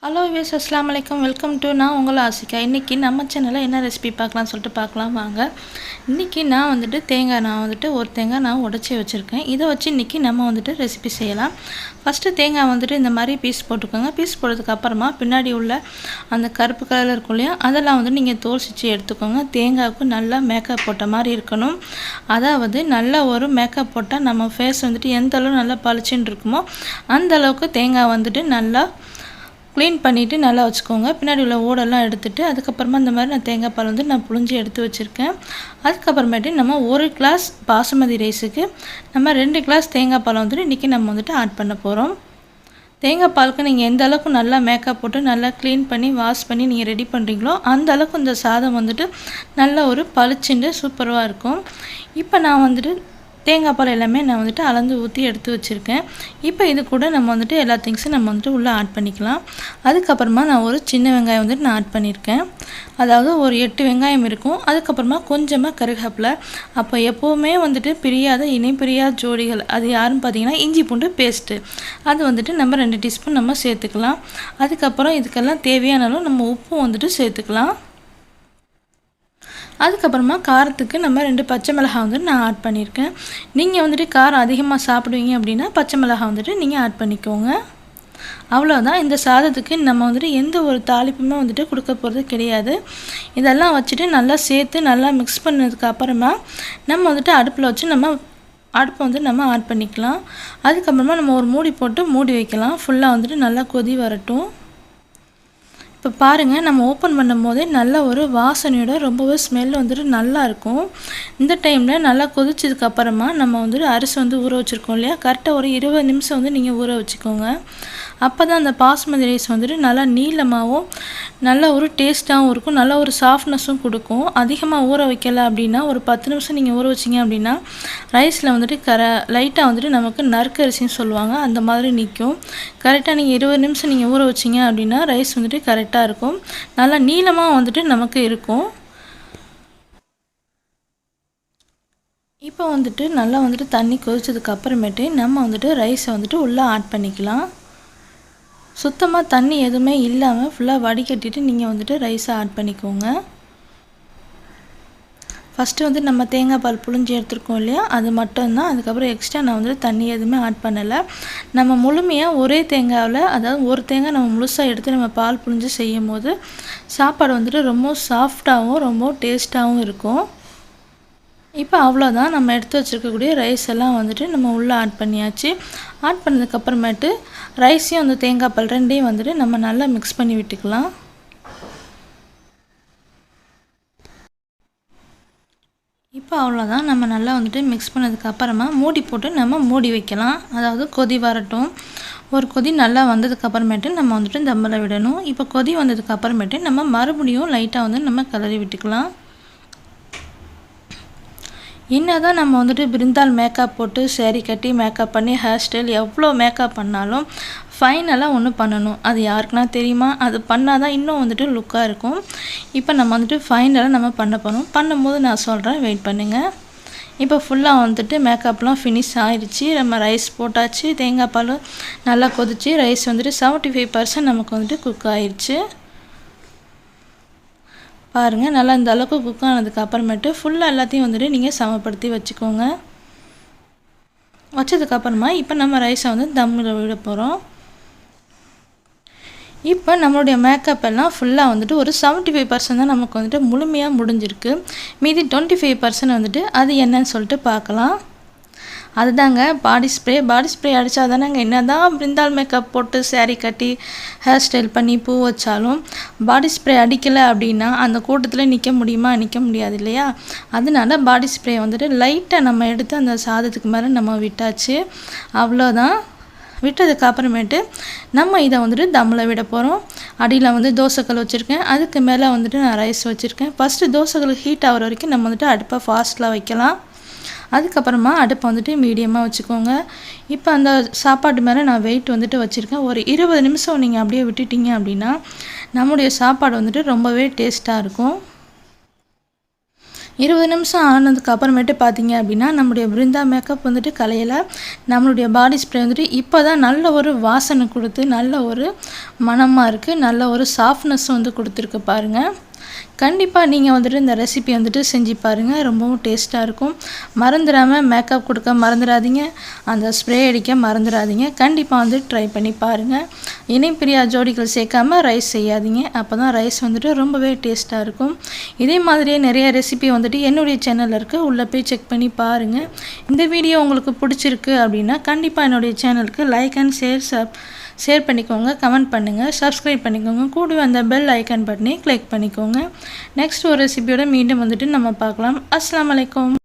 Hello views, அஸ்ஸலாமு அலைக்கும். Welcome to நான் உங்கள் ஆசிகா. இன்றைக்கி நம்ம சேனலில் என்ன ரெசிபி பார்க்கலாம்னு சொல்லிட்டு பார்க்கலாம் வாங்க. இன்றைக்கி நான் ஒரு தேங்காய் நான் உடச்சி வச்சுருக்கேன். இதை வச்சு இன்றைக்கி நம்ம ரெசிபி செய்யலாம். ஃபஸ்ட்டு தேங்காய் இந்த மாதிரி பீஸ் போட்டுக்கோங்க. பீஸ் போட்டதுக்கு அப்புறமா பின்னாடி உள்ள அந்த கருப்பு கலரில் இருக்கும் இல்லையா, அதெல்லாம் நீங்கள் தோல் சிச்சு எடுத்துக்கோங்க. தேங்காய்க்கு நல்லா மேக்கப் போட்ட மாதிரி இருக்கணும். அதாவது நல்ல ஒரு மேக்கப் போட்டால் நம்ம ஃபேஸ் எந்த அளவு நல்லா பளிச்சுன்னு இருக்குமோ அந்த அளவுக்கு தேங்காய் நல்லா க்ளீன் பண்ணிவிட்டு நல்லா வச்சுக்கோங்க. பின்னாடி உள்ள ஓடெல்லாம் எடுத்துகிட்டு அதுக்கப்புறமா இந்த மாதிரி நான் தேங்காய் பால் நான் புழிஞ்சு எடுத்து வச்சுருக்கேன். அதுக்கப்புறமேட்டு நம்ம 1 கிளாஸ் பாசுமதி ரைஸுக்கு நம்ம 2 கிளாஸ் தேங்காய் பால் இன்றைக்கி நம்ம ஆட் பண்ண போகிறோம். தேங்காய் பாலுக்கு நீங்கள் எந்த அளவுக்கு நல்லா மேக்கப் போட்டு நல்லா க்ளீன் பண்ணி வாஷ் பண்ணி நீங்கள் ரெடி பண்ணுறீங்களோ அந்த அளவுக்கு இந்த சாதம் நல்ல ஒரு பளிச்சுண்டு சூப்பராக இருக்கும். இப்போ நான் தேங்காய் பால் எல்லாமே நான் அளந்து ஊற்றி எடுத்து வச்சுருக்கேன். இப்போ இது கூட நம்ம எல்லா திங்ஸும் நம்ம உள்ளே ஆட் பண்ணிக்கலாம். அதுக்கப்புறமா நான் ஒரு சின்ன வெங்காயம் நான் ஆட் பண்ணியிருக்கேன். அதாவது ஒரு 8 வெங்காயம் இருக்கும். அதுக்கப்புறமா கொஞ்சமாக கருவேப்பிலை. அப்போ எப்போவுமே பிரியாத இணை பிரியாத ஜோடிகள் அது யாருன்னு பார்த்தீங்கன்னா இஞ்சி பூண்டு பேஸ்ட்டு. அது நம்ம 2 டீஸ்பூன் நம்ம சேர்த்துக்கலாம். அதுக்கப்புறம் இதுக்கெல்லாம் தேவையான அளவு நம்ம உப்பும் சேர்த்துக்கலாம். அதுக்கப்புறமா காரத்துக்கு நம்ம 2 பச்சை மிளகாய் நான் ஆட் பண்ணியிருக்கேன். நீங்கள் காரம் அதிகமாக சாப்பிடுவீங்க அப்படின்னா பச்சை மிளகாய் நீங்கள் ஆட் பண்ணிக்கோங்க. அவ்வளோதான். இந்த சாதத்துக்கு நம்ம எந்த ஒரு தாளிப்புமே கொடுக்க போகிறது கிடையாது. இதெல்லாம் வச்சுட்டு நல்லா சேர்த்து நல்லா மிக்ஸ் பண்ணதுக்கு அப்புறமா நம்ம அடுப்பில் வச்சு அடுப்பை நம்ம ஆட் பண்ணிக்கலாம். அதுக்கப்புறமா நம்ம ஒரு மூடி போட்டு மூடி வைக்கலாம். ஃபுல்லாக நல்லா கொதி வரட்டும். இப்போ பாருங்கள், நம்ம ஓப்பன் பண்ணும் போதே நல்ல ஒரு வாசனையோட ரொம்பவே ஸ்மெல் நல்லா இருக்கும். இந்த டைமில் நல்லா கொதிச்சதுக்கப்புறமா நம்ம அரிசி ஊற வச்சுருக்கோம் இல்லையா, கரெக்டாக ஒரு 20 நிமிஷம் நீங்கள் ஊற வச்சுக்கோங்க. அப்போ தான் அந்த பாஸ்மதி ரைஸ் நல்லா நீளமாகவும் நல்ல ஒரு டேஸ்ட்டாகவும் இருக்கும். நல்ல ஒரு சாஃப்ட்னஸும் கொடுக்கும். அதிகமாக ஊற வைக்கல அப்படின்னா ஒரு 10 நிமிஷம் நீங்கள் ஊற வச்சிங்க அப்படின்னா ரைஸில் லைட்டாக நமக்கு நறுக்கரிசின்னு சொல்லுவாங்க, அந்த மாதிரி நிற்கும். கரெக்டாக நீங்கள் 20 நிமிஷம் நீங்கள் ஊற வச்சிங்க அப்படின்னா ரைஸ் கரெக்டாக இருக்கும். நல்லா நீளமாக நமக்கு இருக்கும். இப்போ நல்லா தண்ணி கொதிச்சதுக்கு அப்புறமேட்டு நம்ம ரைஸை உள்ளே ஆட் பண்ணிக்கலாம். சுத்தமாக தண்ணி எதுவுமே இல்லாமல் ஃபுல்லாக வடிகட்டிட்டு நீங்கள் ரைஸை ஆட் பண்ணிக்கோங்க. ஃபஸ்ட்டு நம்ம தேங்காய் பால் புழிஞ்சு எடுத்துருக்கோம் இல்லையா, அது மட்டும்தான். அதுக்கப்புறம் எக்ஸ்ட்ரா நான் தண்ணி எதுவுமே ஆட் பண்ணலை. நம்ம முழுமையாக ஒரே தேங்காயில், அதாவது ஒரு தேங்காய் நம்ம முழுசாக எடுத்து நம்ம பால் புழிஞ்சு செய்யும் போது சாப்பாடு ரொம்ப சாஃப்டாகவும் ரொம்ப டேஸ்ட்டாகவும் இருக்கும். இப்போ அவ்வளோதான். நம்ம எடுத்து வச்சுருக்கக்கூடிய ரைஸ் எல்லாம் நம்ம உள்ளே ஆட் பண்ணியாச்சு. ஆட் பண்ணதுக்கப்புறமேட்டு ரைஸையும் தேங்காய் பால் ரெண்டையும் நம்ம நல்லா மிக்ஸ் பண்ணி விட்டுக்கலாம். இப்போ அவ்வளோதான். நம்ம நல்லா மிக்ஸ் பண்ணதுக்கப்புறமா மூடி போட்டு நம்ம மூடி வைக்கலாம். அதாவது கொதி வரட்டும். ஒரு கொதி நல்லா வந்ததுக்கப்புறமேட்டு நம்ம தம்மில் விடணும். இப்போ கொதி வந்ததுக்கப்புறமேட்டு நம்ம மறுபடியும் லைட்டாக நம்ம கிளறி விட்டுக்கலாம். என்ன தான் நம்ம பிருந்தால் மேக்கப் போட்டு சேரீ கட்டி மேக்கப் பண்ணி ஹேர் ஸ்டைல் எவ்வளோ மேக்கப் பண்ணாலும் ஃபைனலாக ஒன்று பண்ணணும். அது யாருக்குன்னா தெரியுமா? அது பண்ணால் தான் இன்னும் லுக்காக இருக்கும். இப்போ நம்ம ஃபைனலாக நம்ம பண்ண போகிறோம். பண்ணும்போது நான் சொல்கிறேன், வெயிட் பண்ணுங்கள். இப்போ ஃபுல்லாக மேக்கப்லாம் ஃபினிஷ் ஆயிடுச்சு. நம்ம ரைஸ் போட்டாச்சு. தேங்காய் பால் நல்லா கொதிச்சு ரைஸ் 75% நமக்கு குக் ஆயிடுச்சு. பாருங்கள், நல்லா இந்த அளவுக்கு குக் ஆனதுக்கு அப்புறமேட்டு ஃபுல்லாக எல்லாத்தையும் நீங்கள் சமப்படுத்தி வச்சுக்கோங்க. வச்சதுக்கப்புறமா இப்போ நம்ம ரைஸை தம்மில் விட போகிறோம். இப்போ நம்மளுடைய மேக்கப் எல்லாம் ஃபுல்லாக ஒரு 75% தான் நமக்கு முழுமையாக முடிஞ்சிருக்கு. மீதி 25% அது என்னன்னு சொல்லிட்டு பார்க்கலாம். அதுதாங்க பாடி ஸ்ப்ரே. பாடி ஸ்ப்ரே அடித்தா தானேங்க என்ன தான் பிருந்தால் மேக்கப் போட்டு சேரீ கட்டி ஹேர் ஸ்டைல் பண்ணி பூ வச்சாலும் பாடி ஸ்ப்ரே அடிக்கலை அப்படின்னா அந்த கூட்டத்தில் நிற்க முடியுமா? நிற்க முடியாது இல்லையா? அதனால பாடி ஸ்ப்ரே லைட்டாக நம்ம எடுத்து அந்த சாதத்துக்கு மேலே நம்ம விட்டாச்சு. அவ்வளோதான். விட்டதுக்கு அப்புறமேட்டு நம்ம இதை தம்மில் விட போகிறோம். அடியில் தோசைக்கல் வச்சுருக்கேன். அதுக்கு மேலே நான் ரைஸ் வச்சுருக்கேன். ஃபஸ்ட்டு தோசைக்கல் ஹீட் ஆகிற வரைக்கும் நம்ம அடுப்பை ஃபாஸ்ட்டில் வைக்கலாம். அதுக்கப்புறமா அடுப்பை மீடியமாக வச்சுக்கோங்க. இப்போ அந்த சாப்பாடு மேலே நான் வெயிட் வச்சுருக்கேன். ஒரு 20 நிமிஷம் நீங்கள் அப்படியே விட்டுட்டிங்க அப்படின்னா நம்முடைய சாப்பாடு ரொம்பவே டேஸ்ட்டாக இருக்கும். 20 நிமிஷம் ஆனதுக்கு அப்புறமேட்டு பார்த்தீங்க அப்படின்னா நம்மளுடைய பிருந்தா மேக்கப் கலையில் நம்மளுடைய பாடி ஸ்ப்ரே இப்போ தான் நல்ல ஒரு வாசனை கொடுத்து நல்ல ஒரு மணமாக இருக்குது. நல்ல ஒரு சாஃப்ட்னஸ் வந்து கொடுத்துருக்கு பாருங்கள். கண்டிப்பாக நீங்கள் வந்துட்டு இந்த ரெசிபி வந்துட்டு செஞ்சு பாருங்கள். ரொம்பவும் டேஸ்ட்டாக இருக்கும். மறந்துடாமல் மேக்கப் கொடுக்க மறந்துடாதீங்க. அந்த ஸ்ப்ரே அடிக்க மறந்துடாதீங்க. கண்டிப்பாக வந்து ட்ரை பண்ணி பாருங்கள். இணைப்பிரியா ஜோடிகள் சேர்க்காமல் ரைஸ் செய்யாதீங்க. அப்போ தான் ரைஸ் வந்துட்டு ரொம்பவே டேஸ்ட்டாக இருக்கும். இதே மாதிரியே நிறைய ரெசிபி வந்துட்டு என்னுடைய சேனலில் இருக்குது. உள்ளே போய் செக் பண்ணி பாருங்கள். இந்த வீடியோ உங்களுக்கு பிடிச்சிருக்கு அப்படின்னா கண்டிப்பாக என்னுடைய சேனலுக்கு லைக் அண்ட் ஷேர் பண்ணிக்கோங்க, கமெண்ட் பண்ணுங்கள், சப்ஸ்கிரைப் பண்ணிக்கோங்க. கூடவே அந்த பெல் ஐக்கான் பட்டனை கிளிக் பண்ணிக்கோங்க. நெக்ஸ்ட் ஒரு ரெசிபியோட மீண்டும் வந்துட்டு நம்ம பார்க்கலாம். அஸ்ஸலாமு அலைக்கும்.